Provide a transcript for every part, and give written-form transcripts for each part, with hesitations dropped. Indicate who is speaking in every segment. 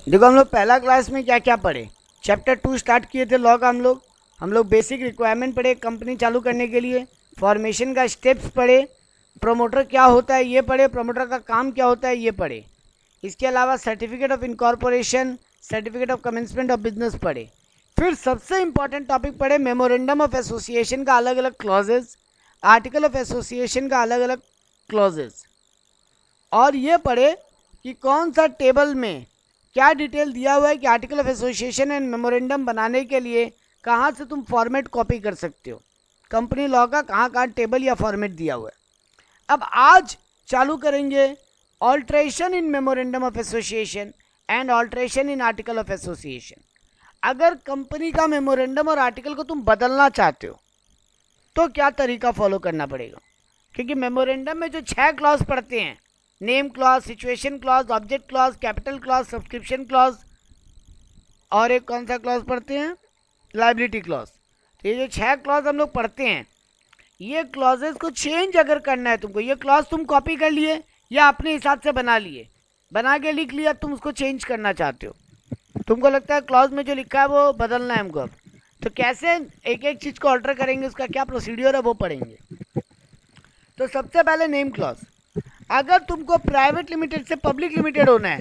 Speaker 1: देखो हम लोग पहला क्लास में क्या क्या पढ़े, चैप्टर 2 स्टार्ट किए थे लॉ का। हम लोग बेसिक रिक्वायरमेंट पढ़े कंपनी चालू करने के लिए, फॉर्मेशन का स्टेप्स पढ़े, प्रोमोटर क्या होता है ये पढ़े, प्रोमोटर का काम क्या होता है ये पढ़े। इसके अलावा certificate of incorporation, certificate of commencement of business पढ़े। फिर सबसे इंपॉर्टेंट टॉपिक पढ़े मेमोरेंडम ऑफ एसोसिएशन का अलग अलग क्लॉजेज, आर्टिकल ऑफ एसोसिएशन का अलग अलग क्लॉजेज, और ये पढ़े कि कौन सा टेबल में क्या डिटेल दिया हुआ है कि article of association and memorandum बनाने के लिए कहाँ से तुम फॉर्मेट कॉपी कर सकते हो, कंपनी लॉ का कहाँ कहाँ टेबल या फॉर्मेट दिया हुआ है। अब आज चालू करेंगे alteration in memorandum of association and alteration in article of association. अगर कंपनी का मेमोरेंडम और आर्टिकल को तुम बदलना चाहते हो तो क्या तरीका फॉलो करना पड़ेगा, क्योंकि मेमोरेंडम में जो 6 क्लॉज पढ़ते हैं, name clause, situation clause, object clause, capital clause, subscription clause, और एक कौन सा क्लॉज पढ़ते हैं, लाइबिलिटी क्लॉज। तो ये जो 6 क्लॉज हम लोग पढ़ते हैं, ये क्लॉजेस को चेंज अगर करना है तुमको, ये क्लॉज तुम कॉपी कर लिए या अपने हिसाब से बना लिए, बना के लिख लिया, तुम उसको चेंज करना चाहते हो, तुमको लगता है क्लॉज में जो लिखा है वो बदलना है हमको, अब तो कैसे एक एक चीज़ को ऑल्टर करेंगे, उसका क्या प्रोसीड्योर है वो पढ़ेंगे। तो सबसे पहले नेम क्लॉज। अगर तुमको प्राइवेट लिमिटेड से पब्लिक लिमिटेड होना है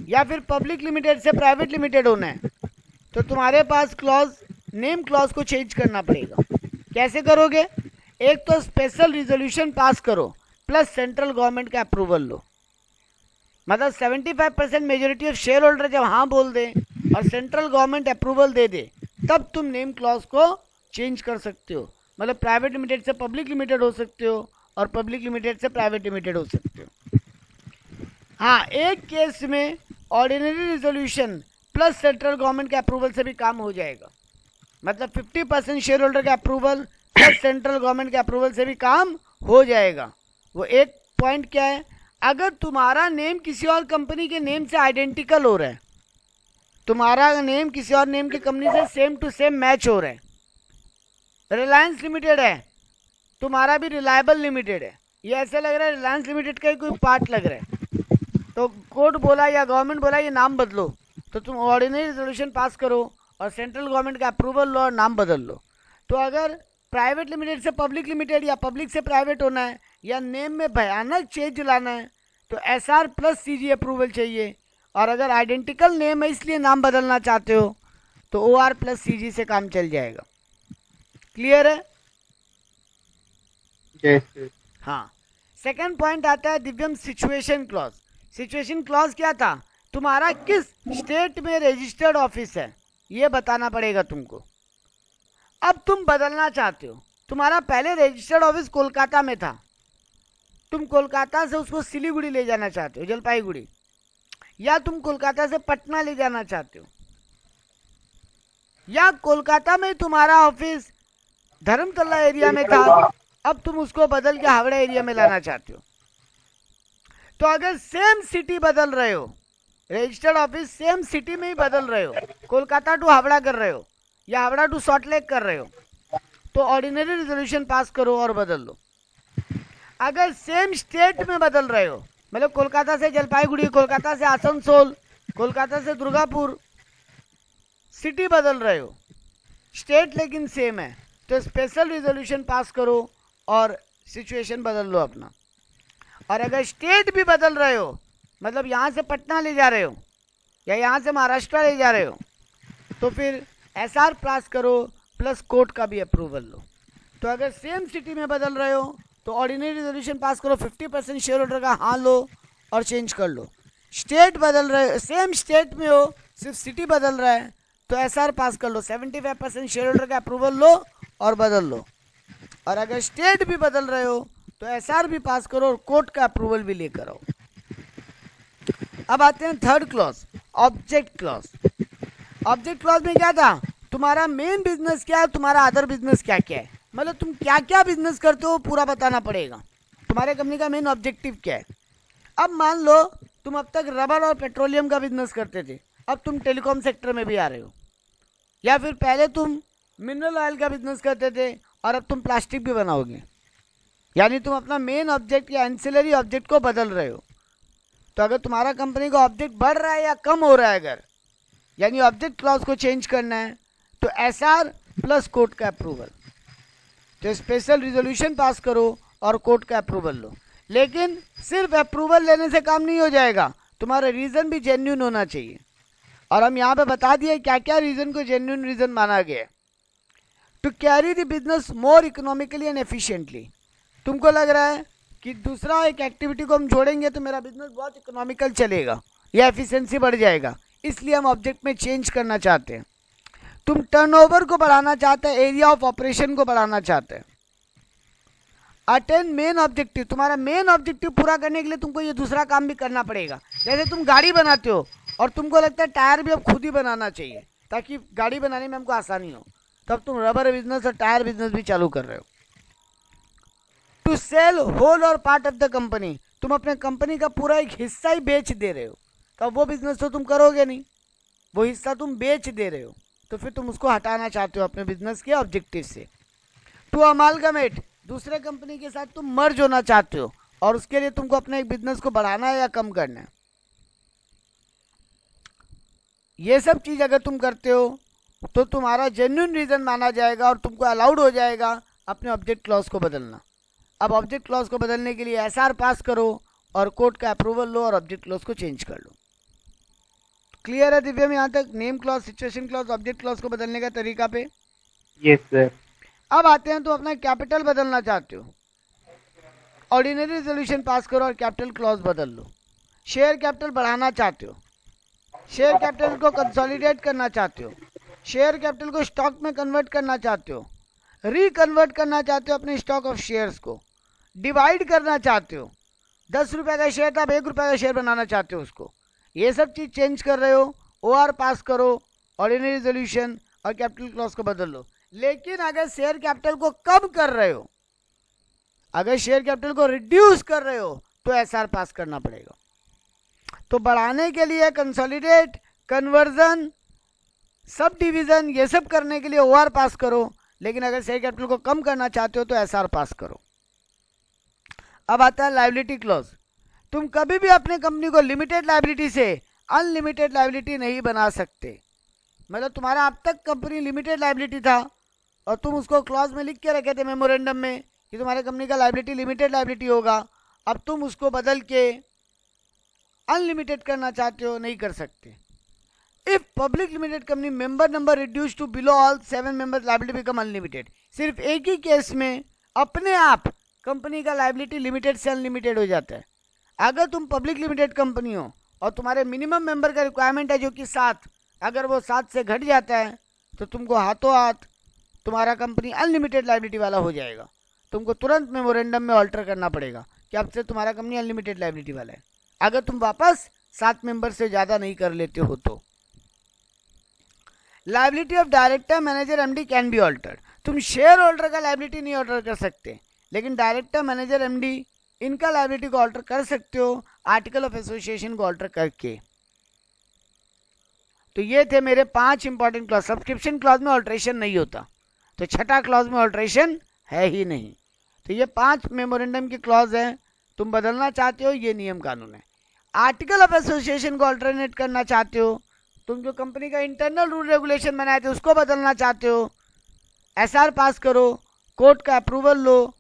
Speaker 1: या फिर पब्लिक लिमिटेड से प्राइवेट लिमिटेड होना है तो तुम्हारे पास क्लॉज, नेम क्लॉज को चेंज करना पड़ेगा। कैसे करोगे, एक तो स्पेशल रिजोल्यूशन पास करो प्लस सेंट्रल गवर्नमेंट का अप्रूवल लो, मतलब 75% मेजोरिटी ऑफ शेयर होल्डर जब हाँ बोल दे और सेंट्रल गवर्नमेंट अप्रूवल दे दे तब तुम नेम क्लॉज को चेंज कर सकते हो। मतलब प्राइवेट लिमिटेड से पब्लिक लिमिटेड हो सकते हो और पब्लिक लिमिटेड से प्राइवेट लिमिटेड हो सकते हो। हाँ, एक केस में ordinary resolution plus central government के अप्रूवल से भी काम हो जाएगा, मतलब 50% शेयर होल्डर का अप्रूवल प्लस सेंट्रल गवर्नमेंट के अप्रूवल से भी काम हो जाएगा। वो एक पॉइंट क्या है, अगर तुम्हारा नेम किसी और कंपनी के नेम से आइडेंटिकल हो रहा है, तुम्हारा नेम किसी और नेम की कंपनी से सेम टू सेम मैच हो रहा है, रिलायंस लिमिटेड है, तुम्हारा भी रिलायबल लिमिटेड है, ये ऐसे लग रहा है रिलायंस लिमिटेड का ही कोई पार्ट लग रहा है, तो कोर्ट बोला या गवर्नमेंट बोला ये नाम बदलो, तो तुम ऑर्डिनरी रेजोल्यूशन पास करो और सेंट्रल गवर्नमेंट का अप्रूवल लो और नाम बदल लो। तो अगर प्राइवेट लिमिटेड से पब्लिक लिमिटेड या पब्लिक से प्राइवेट होना है या नेम में भयानक चेंज लाना है तो SR प्लस CG अप्रूवल चाहिए, और अगर आइडेंटिकल नेम है इसलिए नाम बदलना चाहते हो तो OR प्लस CG से काम चल जाएगा। क्लियर है?
Speaker 2: yes.
Speaker 1: हाँ, सेकंड पॉइंट आता है दिव्यम सिचुएशन क्लॉज। सिचुएशन क्लॉज क्या था, तुम्हारा किस स्टेट में रजिस्टर्ड ऑफिस है ये बताना पड़ेगा तुमको। अब तुम बदलना चाहते हो, तुम्हारा पहले रजिस्टर्ड ऑफिस कोलकाता में था, तुम कोलकाता से उसको सिलीगुड़ी ले जाना चाहते हो, जलपाईगुड़ी, या तुम कोलकाता से पटना ले जाना चाहते हो, या कोलकाता में तुम्हारा ऑफिस धर्मतला एरिया में था, अब तुम उसको बदल के हावड़ा एरिया में लाना चाहते हो। तो अगर सेम सिटी बदल रहे हो, रजिस्टर्ड ऑफिस सेम सिटी में ही बदल रहे हो, कोलकाता टू हावड़ा कर रहे हो या हावड़ा टू सॉल्ट लेक कर रहे हो, तो ऑर्डिनरी रेजोल्यूशन पास करो और बदल लो। अगर सेम स्टेट में बदल रहे हो, मतलब कोलकाता से जलपाईगुड़ी, कोलकाता से आसनसोल, कोलकाता से दुर्गापुर, सिटी बदल रहे हो, स्टेट लेकिन सेम है, तो स्पेशल रिजोल्यूशन पास करो और सिचुएशन बदल लो अपना। और अगर स्टेट भी बदल रहे हो, मतलब यहाँ से पटना ले जा रहे हो या यहाँ से महाराष्ट्र ले जा रहे हो, तो फिर SR पास करो प्लस कोर्ट का भी अप्रूवल लो। तो अगर सेम सिटी में बदल रहे हो तो ऑर्डिनरी रेजोल्यूशन पास करो, 50% शेयर होल्डर का हाँ लो और चेंज कर लो। स्टेट बदल रहे हो, सेम स्टेट में हो, सिर्फ सिटी बदल रहा है तो SR पास कर लो, 75% शेयर होल्डर का अप्रूवल लो और बदल लो। और अगर स्टेट भी बदल रहे हो तो SR भी पास करो और कोर्ट का अप्रूवल भी लेकर आओ। अब आते हैं third clause, object clause. Object clause में क्या था, तुम्हारा मेन बिजनेस क्या है, तुम्हारा अदर बिजनेस क्या क्या है, मतलब तुम क्या क्या बिजनेस करते हो पूरा बताना पड़ेगा, तुम्हारे कंपनी का मेन ऑब्जेक्टिव क्या है। अब मान लो तुम अब तक रबर और पेट्रोलियम का बिजनेस करते थे, अब तुम टेलीकॉम सेक्टर में भी आ रहे हो, या फिर पहले तुम मिनरल ऑयल का बिजनेस करते थे और अब तुम प्लास्टिक भी बनाओगे, यानी तुम अपना मेन ऑब्जेक्ट या एंसिलरी ऑब्जेक्ट को बदल रहे हो। तो अगर तुम्हारा कंपनी का ऑब्जेक्ट बढ़ रहा है या कम हो रहा है, अगर यानी ऑब्जेक्ट क्लॉज को चेंज करना है, तो एसआर प्लस कोर्ट का अप्रूवल, तो स्पेशल रिजोल्यूशन पास करो और कोर्ट का अप्रूवल लो। लेकिन सिर्फ अप्रूवल लेने से काम नहीं हो जाएगा, तुम्हारा रीज़न भी जेन्युइन होना चाहिए। और हम यहाँ पे बता दिए क्या क्या रीज़न को जेन्युइन रीज़न माना गया है। To carry the business more economically and efficiently, तुमको लग रहा है कि दूसरा एक एक्टिविटी को हम जोड़ेंगे तो मेरा बिजनेस बहुत इकोनॉमिकल चलेगा या एफिशिएंसी बढ़ जाएगा, इसलिए हम ऑब्जेक्ट में चेंज करना चाहते हैं। तुम टर्नओवर को बढ़ाना चाहते हैं, एरिया ऑफ ऑपरेशन को बढ़ाना चाहते हैं। अटेन मेन ऑब्जेक्टिव, तुम्हारा मेन ऑब्जेक्टिव पूरा करने के लिए तुमको ये दूसरा काम भी करना पड़ेगा। जैसे तुम गाड़ी बनाते हो और तुमको लगता है टायर भी अब खुद ही बनाना चाहिए ताकि गाड़ी बनाने में हमको आसानी हो, तब तुम रबर बिजनेस और टायर बिजनेस भी चालू कर रहे हो। टू सेल होल और पार्ट ऑफ द कंपनी, तुम अपने कंपनी का पूरा एक हिस्सा ही बेच दे रहे हो, तब वो बिजनेस तो तुम करोगे नहीं, वो हिस्सा तुम बेच दे रहे हो, तो फिर तुम उसको हटाना चाहते हो अपने बिजनेस के ऑब्जेक्टिव से। टू अमालगमेट, दूसरे कंपनी के साथ तुम मर्ज होना चाहते हो और उसके लिए तुमको अपने एक बिजनेस को बढ़ाना है या कम करना है। ये सब चीज़ अगर तुम करते हो तो तुम्हारा जेन्युइन रीज़न माना जाएगा और तुमको अलाउड हो जाएगा अपने ऑब्जेक्ट क्लॉज को बदलना। अब ऑब्जेक्ट क्लॉज को बदलने के लिए एसआर पास करो और कोर्ट का अप्रूवल लो और ऑब्जेक्ट क्लॉज को चेंज कर लो। क्लियर है दिव्यम यहाँ तक? Name clause, situation clause, object clause को बदलने का तरीका पे।
Speaker 2: Yes sir.
Speaker 1: अब आते हैं तो अपना कैपिटल बदलना चाहते हो, ऑर्डिनरी रेजोल्यूशन पास करो और कैपिटल क्लॉज बदल लो। शेयर कैपिटल बढ़ाना चाहते हो, शेयर कैपिटल को कंसोलिडेट करना चाहते हो, शेयर कैपिटल को स्टॉक में कन्वर्ट करना चाहते हो, रिकन्वर्ट करना चाहते हो अपने स्टॉक ऑफ शेयर्स को, डिवाइड करना चाहते हो, 10 रुपये का शेयर था, अब 1 रुपये का शेयर बनाना चाहते हो उसको, ये सब चीज़ चेंज कर रहे हो। ओआर पास करो, ऑर्डिनरी रेजोल्यूशन और कैपिटल क्लॉज को बदल लो। लेकिन अगर शेयर कैपिटल को कम कर रहे हो, अगर शेयर कैपिटल को रिड्यूस कर रहे हो, तो एसआर पास करना पड़ेगा। तो बढ़ाने के लिए कंसोलिडेट, कन्वर्जन, सब डिवीजन, ये सब करने के लिए ओआर पास करो, लेकिन अगर शेयर कैपिटल को कम करना चाहते हो तो एसआर पास करो। अब आता है लायबिलिटी क्लॉज। तुम कभी भी अपने कंपनी को लिमिटेड लायबिलिटी से अनलिमिटेड लायबिलिटी नहीं बना सकते। मतलब तुम्हारा अब तक कंपनी लिमिटेड लायबिलिटी था और तुम उसको क्लॉज में लिख के रखे थे मेमोरेंडम में कि तुम्हारे कंपनी का लायबिलिटी लिमिटेड लायबिलिटी होगा। अब तुम उसको बदल के अनलिमिटेड करना चाहते हो, नहीं कर सकते। If public limited company member number reduce to below all 7 members, liability become unlimited. सिर्फ एक ही केस में अपने आप कंपनी का लायबिलिटी लिमिटेड से अनलिमिटेड हो जाता है। अगर तुम पब्लिक लिमिटेड कंपनी हो और तुम्हारे मिनिमम मेंबर का रिक्वायरमेंट है जो कि 7, अगर वो 7 से घट जाता है तो तुमको हाथों हाथ तुम्हारा कंपनी अनलिमिटेड लायबिलिटी वाला हो जाएगा। तुमको तुरंत मेमोरेंडम में ऑल्टर करना पड़ेगा कि अब से तुम्हारा कंपनी अनलिमिटेड लायबिलिटी वाला है, अगर तुम वापस 7 मेंबर से ज़्यादा नहीं कर लेते हो तो। Liability of director, manager, MD can be altered. तुम शेयर होल्डर का लायबिलिटी नहीं ऑल्टर कर सकते, लेकिन डायरेक्टर, मैनेजर, एमडी इनका लायबिलिटी को ऑल्टर कर सकते हो आर्टिकल ऑफ एसोसिएशन को ऑल्टर करके। तो ये थे मेरे 5 इंपॉर्टेंट क्लॉज। सब्सक्रिप्शन क्लॉज में ऑल्ट्रेशन नहीं होता, तो छठा क्लॉज में ऑल्ट्रेशन है ही नहीं। तो ये 5 मेमोरेंडम के क्लॉज हैं, तुम बदलना चाहते हो, ये नियम कानून है। आर्टिकल ऑफ एसोसिएशन को अल्टरनेट करना चाहते हो, तुम जो कंपनी का इंटरनल रूल रेगुलेशन बनाए थे उसको बदलना चाहते हो, एसआर पास करो, कोर्ट का अप्रूवल लो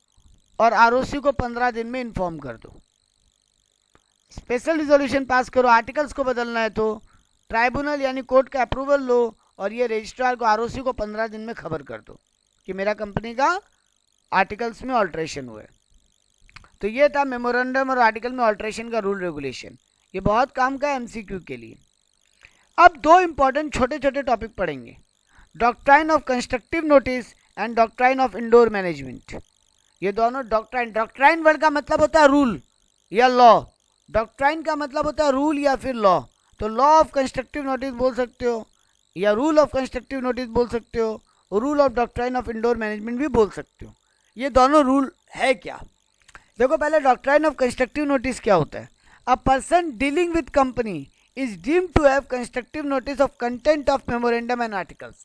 Speaker 1: और आरओसी को 15 दिन में इन्फॉर्म कर दो। स्पेशल रिजोल्यूशन पास करो, आर्टिकल्स को बदलना है तो ट्राइब्यूनल यानी कोर्ट का अप्रूवल लो और ये रजिस्ट्रार को, आरओसी को 15 दिन में खबर कर दो कि मेरा कंपनी का आर्टिकल्स में ऑल्ट्रेशन हुआ है। तो ये था मेमोरेंडम और आर्टिकल में ऑल्ट्रेशन का रूल रेगुलेशन। ये बहुत काम का है एमसीक्यू के लिए। अब 2 इंपॉर्टेंट छोटे छोटे टॉपिक पढ़ेंगे, doctrine of constructive notice and doctrine of indoor management. ये दोनों डॉक्ट्राइन वर्ड का मतलब होता है रूल या लॉ, डॉक्ट्राइन का मतलब होता है रूल या फिर लॉ। तो लॉ ऑफ कंस्ट्रक्टिव नोटिस बोल सकते हो या रूल ऑफ कंस्ट्रक्टिव नोटिस बोल सकते हो, rule of doctrine of indoor management भी बोल सकते हो। ये दोनों रूल है क्या? देखो पहले डॉक्ट्राइन ऑफ कंस्ट्रक्टिव नोटिस क्या होता है। A person dealing with company is deemed to have constructive notice of content of memorandum and articles.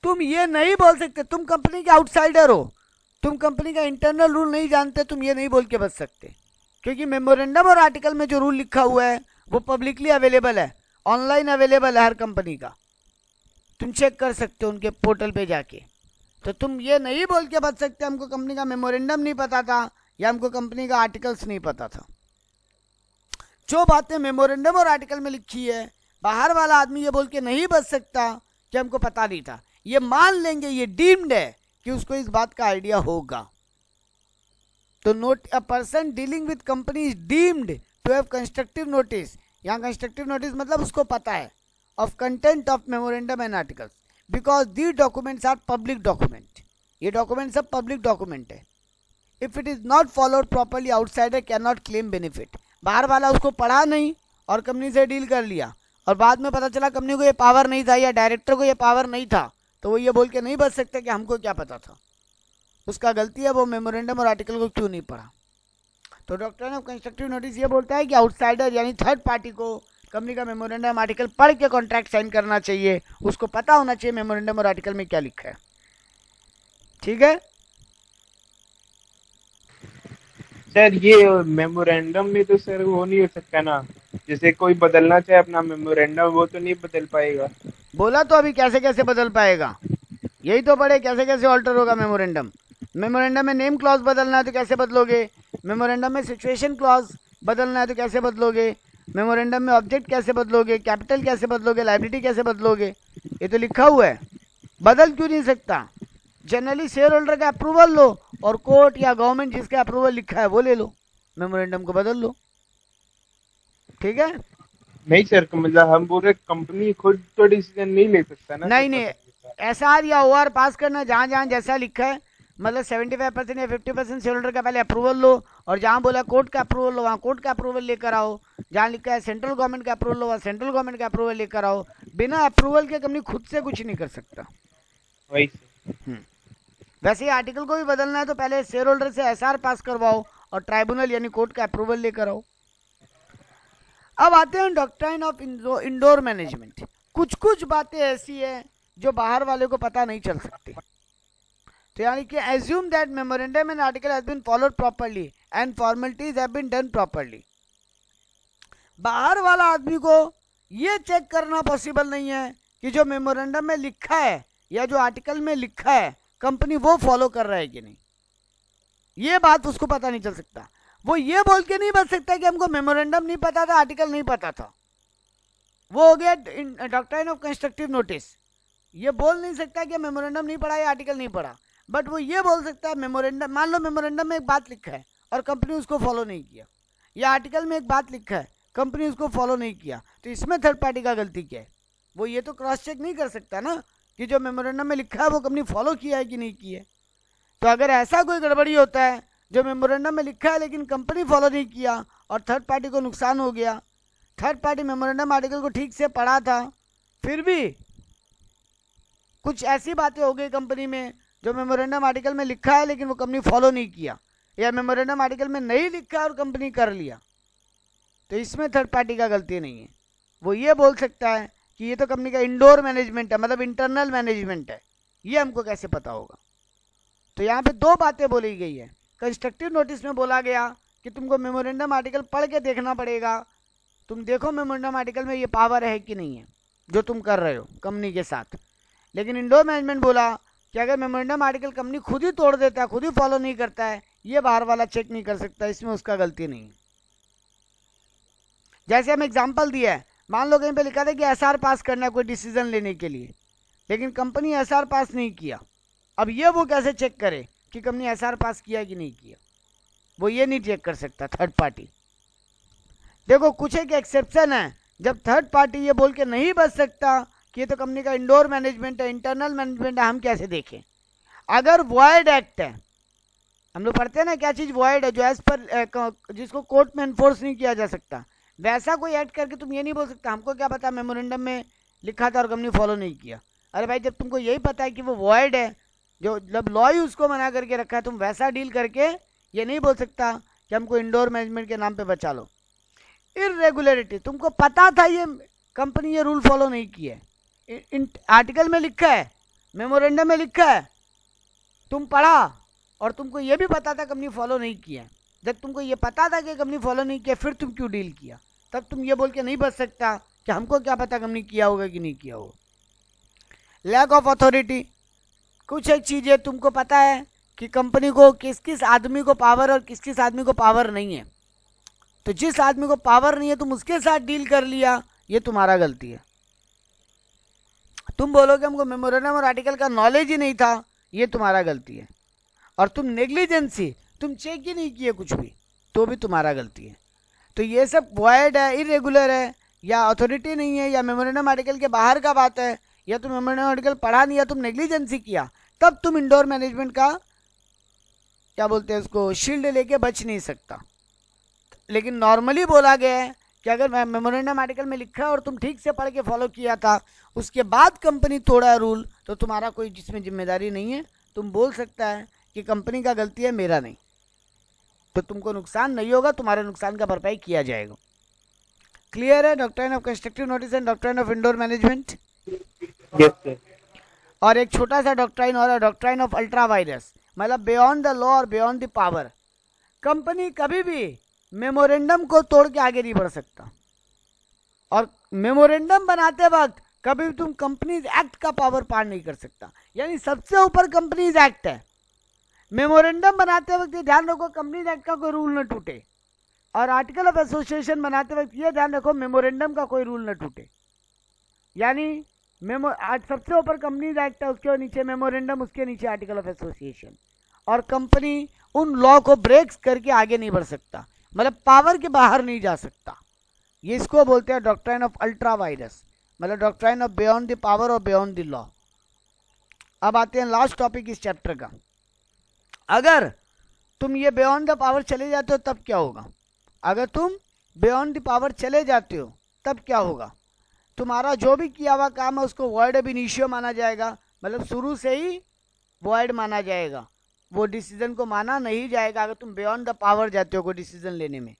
Speaker 1: तुम ये नहीं बोल सकते, तुम कंपनी के आउटसाइडर हो, तुम कंपनी का इंटरनल रूल नहीं जानते, तुम ये नहीं बोल के बच सकते, क्योंकि मेमोरेंडम और आर्टिकल में जो रूल लिखा हुआ है वो पब्लिकली अवेलेबल है, ऑनलाइन अवेलेबल है हर कंपनी का, तुम चेक कर सकते हो उनके पोर्टल पे जाके। तो तुम ये नहीं बोल के बच सकते हमको कंपनी का मेमोरेंडम नहीं पता था या हमको कंपनी का आर्टिकल्स नहीं पता था। जो बातें मेमोरेंडम और आर्टिकल में लिखी है, बाहर वाला आदमी ये बोल के नहीं बच सकता कि हमको पता नहीं था। ये मान लेंगे, ये डीम्ड है कि उसको इस बात का आइडिया होगा। तो note a person dealing with company is deemed to have constructive notice. यहाँ कंस्ट्रक्टिव नोटिस मतलब उसको पता है of content of memorandum and articles because the documents are public document. ये डॉक्यूमेंट सब पब्लिक डॉक्यूमेंट है। If it is not followed properly outsider can not claim benefit. बाहर वाला उसको पढ़ा नहीं और कंपनी से डील कर लिया और बाद में पता चला कंपनी को ये पावर नहीं था या डायरेक्टर को ये पावर नहीं था, तो वो ये बोल के नहीं बच सकते कि हमको क्या पता था। उसका गलती है, वो मेमोरेंडम और आर्टिकल को क्यों नहीं पढ़ा। तो डॉक्ट्रिन ऑफ कंस्ट्रक्टिव नोटिस ये बोलता है कि आउटसाइडर यानी थर्ड पार्टी को कंपनी का मेमोरेंडम आर्टिकल पढ़ के कॉन्ट्रैक्ट साइन करना चाहिए, उसको पता होना चाहिए मेमोरेंडम और आर्टिकल में क्या लिखा है। ठीक है
Speaker 2: सर, ये मेमोरेंडम में तो सर वो नहीं हो सकता ना, जैसे कोई बदलना चाहे अपना मेमोरेंडम वो तो नहीं बदल पाएगा।
Speaker 1: बोला तो अभी कैसे कैसे बदल पाएगा, यही तो पढ़े कैसे कैसे ऑल्टर होगा मेमोरेंडम। मेमोरेंडम में नेम क्लॉज बदलना है तो कैसे बदलोगे, मेमोरेंडम में सिचुएशन क्लॉज बदलना है तो कैसे बदलोगे, मेमोरेंडम में ऑब्जेक्ट कैसे बदलोगे, कैपिटल कैसे बदलोगे, लायबिलिटी कैसे बदलोगे, ये तो लिखा हुआ है। बदल क्यों नहीं सकता। जनरली शेयर होल्डर का अप्रूवल लो और कोर्ट या गवर्नमेंट जिसका अप्रूवल लिखा है वो ले लो, मेमोरेंडम को बदल लो। ठीक है
Speaker 2: नहीं सर, मतलब हम पूरे कंपनी खुद तो डिसीजन नहीं ले सकता ना।
Speaker 1: नहीं नहीं, एसआर या ओआर पास करना, जहाँ जहाँ जैसा लिखा है, मतलब 75% या 50% शेयर होल्डर का पहले अप्रूवल लो और जहाँ बोला कोर्ट का अप्रूवल लो वहाँ कोर्ट का अप्रूवल लेकर आओ, जहाँ लिखा है सेंट्रल गवर्नमेंट का अप्रूवल लो वहाँ सेंट्रल गवर्नमेंट का अप्रूवल लेकर आओ। बिना अप्रूवल के कंपनी खुद से कुछ नहीं कर सकता।
Speaker 2: वही
Speaker 1: वैसे ही आर्टिकल को भी बदलना है तो पहले शेयर होल्डर से एसआर पास करवाओ और ट्राइब्यूनल यानी कोर्ट का अप्रूवल लेकर आओ। अब आते हैं डॉक्ट्राइन ऑफ इंडोर मैनेजमेंट। कुछ कुछ बातें ऐसी है जो बाहर वाले को पता नहीं चल सकती। तो यानी कि assume that memorandum and article has been followed properly and formalities have been done properly. बाहर वाला आदमी को ये चेक करना पॉसिबल नहीं है कि जो मेमोरेंडम में लिखा है या जो आर्टिकल में लिखा है कंपनी वो फॉलो कर रहा है कि नहीं, ये बात उसको पता नहीं चल सकता। वो ये बोल के नहीं बच सकता कि हमको मेमोरेंडम नहीं पता था, आर्टिकल नहीं पता था। वो हो गया डॉक्ट्राइन ऑफ कंस्ट्रक्टिव नोटिस। ये बोल नहीं सकता कि मेमोरेंडम नहीं पढ़ा या आर्टिकल नहीं पढ़ा, बट वो ये बोल सकता है मेमोरेंडम, मान लो मेमोरेंडम में एक बात लिखा है और कंपनी उसको फॉलो नहीं किया, या आर्टिकल में एक बात लिखा है कंपनी उसको फॉलो नहीं किया, तो इसमें थर्ड पार्टी का गलती क्या है। वो ये तो क्रॉस चेक नहीं कर सकता ना कि जो मेमोरेंडम में लिखा है वो कंपनी फॉलो किया है कि नहीं किया है। तो अगर ऐसा कोई गड़बड़ी होता है जो मेमोरेंडम में लिखा है लेकिन कंपनी फॉलो नहीं किया और थर्ड पार्टी को नुकसान हो गया, थर्ड पार्टी मेमोरेंडम आर्टिकल को ठीक से पढ़ा था फिर भी कुछ ऐसी बातें हो गई कंपनी में जो मेमोरेंडम आर्टिकल में लिखा है लेकिन वो कंपनी फॉलो नहीं किया, या मेमोरेंडम आर्टिकल में नहीं लिखा और कंपनी कर लिया, तो इसमें थर्ड पार्टी का गलती नहीं है। वो ये बोल सकता है कि ये तो कंपनी का इंडोर मैनेजमेंट है, मतलब इंटरनल मैनेजमेंट है, ये हमको कैसे पता होगा। तो यहाँ पे दो बातें बोली गई है। कंस्ट्रक्टिव नोटिस में बोला गया कि तुमको मेमोरेंडम आर्टिकल पढ़ के देखना पड़ेगा, तुम देखो मेमोरेंडम आर्टिकल में ये पावर है कि नहीं है जो तुम कर रहे हो कंपनी के साथ। लेकिन इंडोर मैनेजमेंट बोला कि अगर मेमोरेंडम आर्टिकल कंपनी खुद ही तोड़ देता है, खुद ही फॉलो नहीं करता है, ये बाहर वाला चेक नहीं कर सकता, इसमें उसका गलती नहीं है। जैसे हम एग्जाम्पल दिया है, मान लो कहीं पे लिखा था कि एसआर पास करना है कोई डिसीजन लेने के लिए, लेकिन कंपनी एसआर पास नहीं किया। अब ये वो कैसे चेक करे कि कंपनी एसआर पास किया कि नहीं किया, वो ये नहीं चेक कर सकता थर्ड पार्टी। देखो कुछ एक एक्सेप्शन है, जब थर्ड पार्टी ये बोल के नहीं बच सकता कि ये तो कंपनी का इंडोर मैनेजमेंट है, इंटरनल मैनेजमेंट है, हम कैसे देखें। अगर वॉइड एक्ट है, हम लोग पढ़ते हैं ना क्या चीज़ वॉइड है, जो एज पर जिसको कोर्ट में इन्फोर्स नहीं किया जा सकता, वैसा कोई एक्ट करके तुम ये नहीं बोल सकता हमको क्या पता मेमोरेंडम में लिखा था और कंपनी फॉलो नहीं किया। अरे भाई, जब तुमको यही पता है कि वो वॉइड है, जो जब लॉ ही उसको मना करके रखा है, तुम वैसा डील करके ये नहीं बोल सकता कि हमको इंडोर मैनेजमेंट के नाम पे बचा लो। इरेगुलरिटी, तुमको पता था ये कंपनी ये रूल फॉलो नहीं किया है, आर्टिकल में लिखा है, मेमोरेंडम में लिखा है, तुम पढ़ा और तुमको ये भी पता था कंपनी फॉलो नहीं किया है। जब तुमको ये पता था कि कंपनी फॉलो नहीं किया, फिर तुम क्यों डील किया, तब तुम ये बोल के नहीं बच सकता कि हमको क्या पता कंपनी किया होगा कि नहीं किया होगा। लैक ऑफ अथॉरिटी, कुछ एक चीज़ें तुमको पता है कि कंपनी को किस किस आदमी को पावर और किस किस आदमी को पावर नहीं है, तो जिस आदमी को पावर नहीं है तुम उसके साथ डील कर लिया, ये तुम्हारा गलती है। तुम बोलोगे हमको मेमोरेंडम और आर्टिकल का नॉलेज ही नहीं था, ये तुम्हारा गलती है। और तुम नेग्लिजेंसी, तुम चेक ही नहीं किए कुछ भी, तो भी तुम्हारा गलती है। तो ये सब वॉइड है, इरेगुलर है, या अथॉरिटी नहीं है, या मेमोरेंडम आर्टिकल के बाहर का बात है, या तुम मेमोरेंडम आर्टिकल पढ़ा नहीं, या तुम नेग्लिजेंसी किया, तब तुम इंडोर मैनेजमेंट का क्या बोलते हैं उसको शील्ड लेके बच नहीं सकता। लेकिन नॉर्मली बोला गया है कि अगर मेमोरेंडम आर्टिकल में लिखा है और तुम ठीक से पढ़ के फॉलो किया था, उसके बाद कंपनी तोड़ा रूल, तो तुम्हारा कोई जिसमें जिम्मेदारी नहीं है। तुम बोल सकता है कि कंपनी का गलती है, मेरा नहीं, तो तुमको नुकसान नहीं होगा, तुम्हारे नुकसान का भरपाई किया जाएगा। क्लियर है doctrine of constructive notice and doctrine of indoor management?
Speaker 2: Yes sir.
Speaker 1: और एक छोटा सा डॉक्ट्राइन और है, डॉक्ट्राइन ऑफ अल्ट्रा वायरस, मतलब बियॉन्ड द लॉ और बियॉन्ड द पावर। कंपनी कभी भी मेमोरेंडम को तोड़ के आगे नहीं बढ़ सकता, और मेमोरेंडम बनाते वक्त कभी भी तुम कंपनीज एक्ट का पावर पार नहीं कर सकता, यानी सबसे ऊपर कंपनीज एक्ट है। मेमोरेंडम बनाते वक्त ये ध्यान रखो कंपनीज एक्ट का कोई रूल न टूटे, और आर्टिकल ऑफ एसोसिएशन बनाते वक्त ये ध्यान रखो मेमोरेंडम का कोई रूल न टूटे। यानी आज सबसे ऊपर कंपनीज एक्ट है, उसके नीचे मेमोरेंडम, उसके नीचे आर्टिकल ऑफ एसोसिएशन, और कंपनी उन लॉ को ब्रेक्स करके आगे नहीं बढ़ सकता, मतलब पावर के बाहर नहीं जा सकता। ये इसको बोलते हैं डॉक्ट्राइन ऑफ अल्ट्रा वायरस, मतलब doctrine of beyond the power और बियॉन्ड द लॉ। अब आते हैं लास्ट टॉपिक इस चैप्टर का। अगर तुम ये बियॉन्ड द पावर चले जाते हो तब क्या होगा? अगर तुम बियॉन्ड द पावर चले जाते हो तब क्या होगा? तुम्हारा जो भी किया हुआ काम है उसको वॉइड अब इनिशियो माना जाएगा, मतलब शुरू से ही वॉइड माना जाएगा, वो डिसीजन को माना नहीं जाएगा अगर तुम बियॉन्ड द पावर जाते हो कोई डिसीजन लेने में।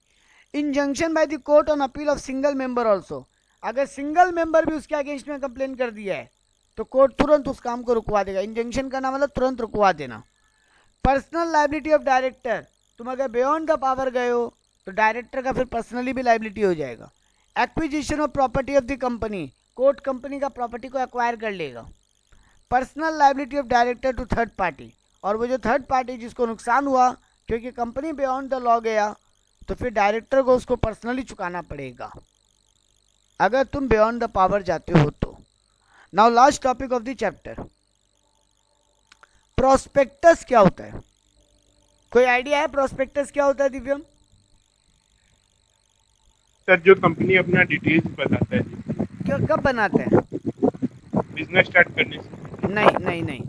Speaker 1: Injunction by the court on appeal of single member also, अगर सिंगल मेंबर भी उसके अगेंस्ट में कंप्लेन कर दिया है तो कोर्ट तुरंत उस काम को रुकवा देगा। इंजंक्शन करना मतलब तुरंत रुकवा देना। पर्सनल लाइबिलिटी ऑफ डायरेक्टर, तुम अगर बियॉन्ड द पावर गए हो तो डायरेक्टर का फिर पर्सनली भी लाइबिलिटी हो जाएगा। Acquisition of property of the company, court company का प्रॉपर्टी को एक्वायर कर लेगा। Personal liability of director to third party, और वो जो थर्ड पार्टी जिसको नुकसान हुआ क्योंकि कंपनी बियॉन्ड द लॉ गया तो फिर डायरेक्टर को उसको पर्सनली चुकाना पड़ेगा अगर तुम बियॉन्ड द पावर जाते हो तो। Now last topic of the chapter, prospectus क्या होता है? कोई आइडिया है प्रोस्पेक्टस क्या होता है दिव्यम?
Speaker 2: सर जो कंपनी अपना डिटेल्स बताता है
Speaker 1: क्यों, कब बनाते हैं?
Speaker 2: बिजनेस स्टार्ट करने से।
Speaker 1: नहीं नहीं नहीं,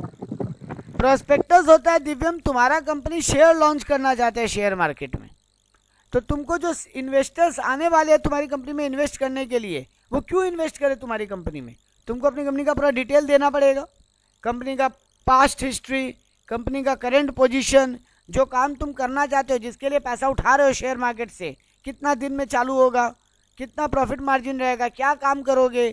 Speaker 1: प्रोस्पेक्टस होता है दिव्यम, तुम्हारा कंपनी शेयर लॉन्च करना चाहते हैं शेयर मार्केट में, तो तुमको जो इन्वेस्टर्स आने वाले हैं तुम्हारी कंपनी में इन्वेस्ट करने के लिए, वो क्यों इन्वेस्ट करें तुम्हारी कंपनी में? तुमको अपनी कंपनी का पूरा डिटेल देना पड़ेगा, कंपनी का पास्ट हिस्ट्री, कंपनी का करंट पोजीशन, जो काम तुम करना चाहते हो, जिसके लिए पैसा उठा रहे हो शेयर मार्केट से, कितना दिन में चालू होगा, कितना प्रॉफिट मार्जिन रहेगा, क्या काम करोगे,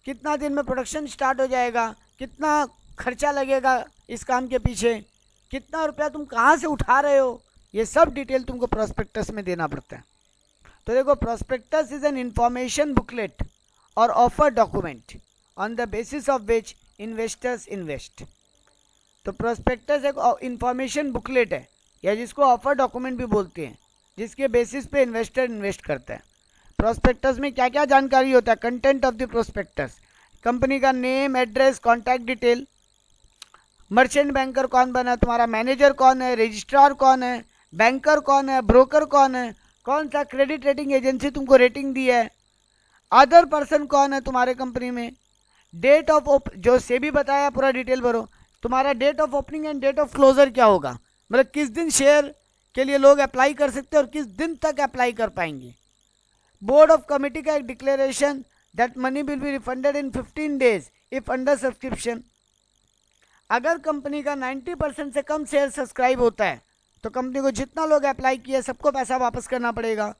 Speaker 1: कितना दिन में प्रोडक्शन स्टार्ट हो जाएगा, कितना खर्चा लगेगा इस काम के पीछे, कितना रुपया तुम कहाँ से उठा रहे हो, ये सब डिटेल तुमको प्रोस्पेक्टस में देना पड़ता है। तो देखो, prospectus is an information booklet और offer document on the basis of which investors invest. तो प्रोस्पेक्टस एक इंफॉर्मेशन बुकलेट है, या जिसको ऑफर डॉक्यूमेंट भी बोलते हैं, जिसके बेसिस पे इन्वेस्टर इन्वेस्ट करता है। प्रोस्पेक्टस में क्या क्या जानकारी होता है? Content of the prospectus, company का name, address, contact detail, merchant banker कौन बना है, तुम्हारा मैनेजर कौन है, रजिस्ट्रार कौन है, बैंकर कौन है, ब्रोकर कौन है, कौन सा क्रेडिट रेटिंग एजेंसी तुमको रेटिंग दी है, अदर पर्सन कौन है तुम्हारे कंपनी में, डेट ऑफ जो सेबी बताया पूरा डिटेल भरो, तुम्हारा date of opening and date of closure क्या होगा, मतलब किस दिन शेयर के लिए लोग अप्लाई कर सकते हैं और किस दिन तक अप्लाई कर पाएंगे। बोर्ड ऑफ कमिटी का एक declaration that money will be refunded in 15 days if under subscription. अगर कंपनी का 90% से कम शेयर सब्सक्राइब होता है तो कंपनी को जितना लोग अप्लाई किए सबको पैसा वापस करना पड़ेगा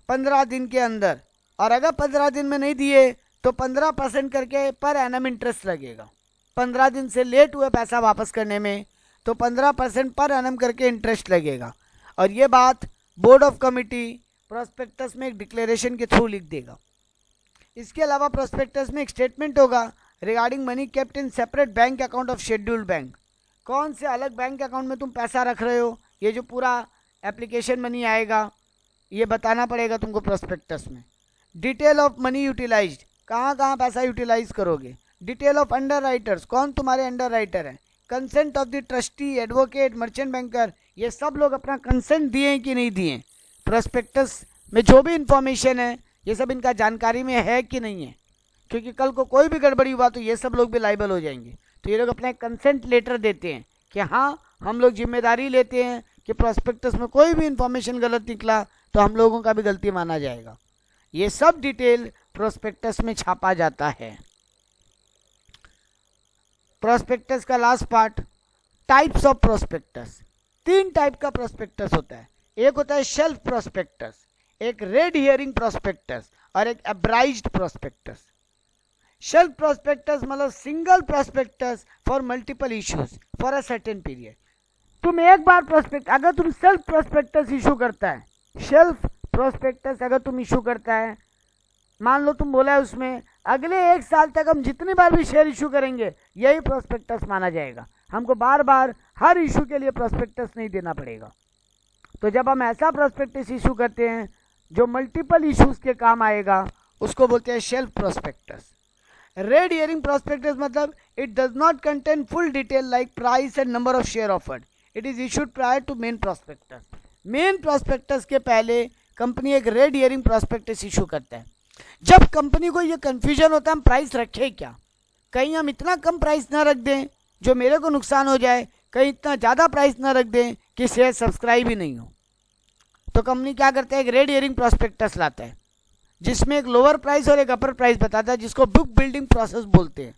Speaker 1: 15 दिन के अंदर, और अगर 15 दिन में नहीं दिए तो 15% करके पर एनम इंटरेस्ट लगेगा। 15 दिन से लेट हुए पैसा वापस करने में तो 15% पर एनम करके इंटरेस्ट लगेगा। और ये बात बोर्ड ऑफ कमिटी, प्रोस्पेक्टस में एक डिक्लेरेशन के थ्रू लिख देगा। इसके अलावा प्रोस्पेक्टस में एक स्टेटमेंट होगा regarding money kept in separate bank account of scheduled bank. कौन से अलग बैंक अकाउंट में तुम पैसा रख रहे हो, ये जो पूरा एप्लीकेशन मनी आएगा ये बताना पड़ेगा तुमको प्रोस्पेक्टस में। डिटेल ऑफ मनी यूटिलाइज्ड, कहाँ कहाँ पैसा यूटिलाइज करोगे। डिटेल ऑफ अंडर राइटर्स, कौन तुम्हारे अंडर राइटर हैं। Consent of the trustee, advocate, merchant banker, ये सब लोग अपना कंसेंट दिए हैं कि नहीं दिए। प्रोस्पेक्टस में जो भी इंफॉर्मेशन है ये सब इनका जानकारी में है कि नहीं है, क्योंकि कल को कोई भी गड़बड़ी हुआ तो ये सब लोग भी लाइबल हो जाएंगे। तो ये लोग अपना कंसेंट लेटर देते हैं कि हाँ हम लोग जिम्मेदारी लेते हैं कि प्रोस्पेक्टस में कोई भी इंफॉर्मेशन गलत निकला तो हम लोगों का भी गलती माना जाएगा। ये सब डिटेल प्रोस्पेक्टस में छापा जाता है। प्रोस्पेक्टस का last part, types of prospectus. 3 type का प्रोस्पेक्टस होता है। एक होता है शेल्फ प्रोस्पेक्टस, एक रेड हियरिंग प्रोस्पेक्टस और एक एब्राइज्ड प्रोस्पेक्टस। शेल्फ प्रोस्पेक्टस मतलब single prospectus for multiple issues for a certain period. तुम एक बार अगर तुम सेल्फ प्रोस्पेक्टस इशू करता है, शेल्फ प्रोस्पेक्टस अगर तुम इशू करता है, मान लो तुम बोला है उसमें अगले 1 साल तक हम जितनी बार भी शेयर इशू करेंगे यही प्रोस्पेक्टस माना जाएगा, हमको बार बार हर इशू के लिए प्रोस्पेक्टस नहीं देना पड़ेगा। तो जब हम ऐसा प्रोस्पेक्टस इशू करते हैं जो मल्टीपल इश्यूज के काम आएगा उसको बोलते हैं shelf prospectus. Red herring prospectus मतलब it does not contain full detail like price and number of share offered, it is issued prior to main prospectus. Main prospectus के पहले कंपनी एक रेड हियरिंग प्रोस्पेक्टस इशू करता है। जब company को ये confusion होता है हम प्राइस रखें क्या, कहीं हम इतना कम प्राइस ना रख दें जो मेरे को नुकसान हो जाए, कहीं इतना ज़्यादा प्राइस ना रख दें कि शेयर सब्सक्राइब ही नहीं हो, तो कंपनी क्या करता है एक रेड हियरिंग प्रोस्पेक्टस लाता है जिसमें एक लोअर प्राइस और एक अपर प्राइस बताता है, जिसको बुक बिल्डिंग प्रोसेस बोलते हैं।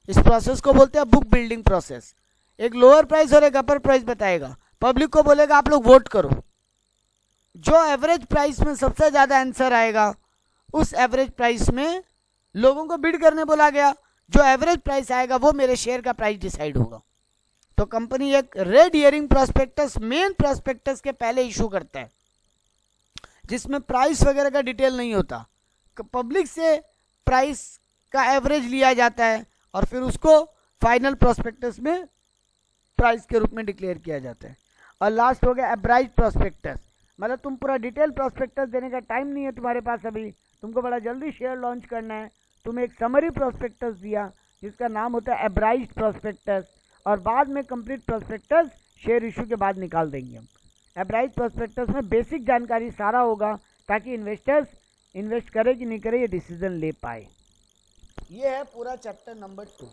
Speaker 1: इस प्रोसेस को बोलते हैं बुक बिल्डिंग प्रोसेस। एक लोअर प्राइस और एक अपर प्राइस बताएगा, पब्लिक को बोलेगा आप लोग वोट करो, जो एवरेज प्राइस में सबसे ज़्यादा आंसर आएगा उस एवरेज प्राइस में लोगों को बिड करने बोला गया, जो एवरेज प्राइस आएगा वो मेरे शेयर का प्राइस डिसाइड होगा। तो कंपनी एक red herring prospectus main prospectus के पहले इशू करता है जिसमें प्राइस वगैरह का डिटेल नहीं होता, पब्लिक से प्राइस का एवरेज लिया जाता है और फिर उसको फाइनल प्रोस्पेक्टस में प्राइस के रूप में डिक्लेयर किया जाता है। और लास्ट हो गया एब्राइज्ड प्रोस्पेक्टस, मतलब तुम पूरा डिटेल प्रोस्पेक्टस देने का टाइम नहीं है तुम्हारे पास, अभी तुमको बड़ा जल्दी शेयर लॉन्च करना है, तुम एक समरी प्रोस्पेक्टस दिया जिसका नाम होता है एब्राइज्ड प्रोस्पेक्टस, और बाद में कंप्लीट प्रोस्पेक्टस शेयर इशू के बाद निकाल देंगे हम। एब्राइज्ड प्रोस्पेक्टस में बेसिक जानकारी सारा होगा ताकि इन्वेस्टर्स इन्वेस्ट करे कि नहीं करे ये डिसीजन ले पाए। ये है पूरा चैप्टर नंबर 2।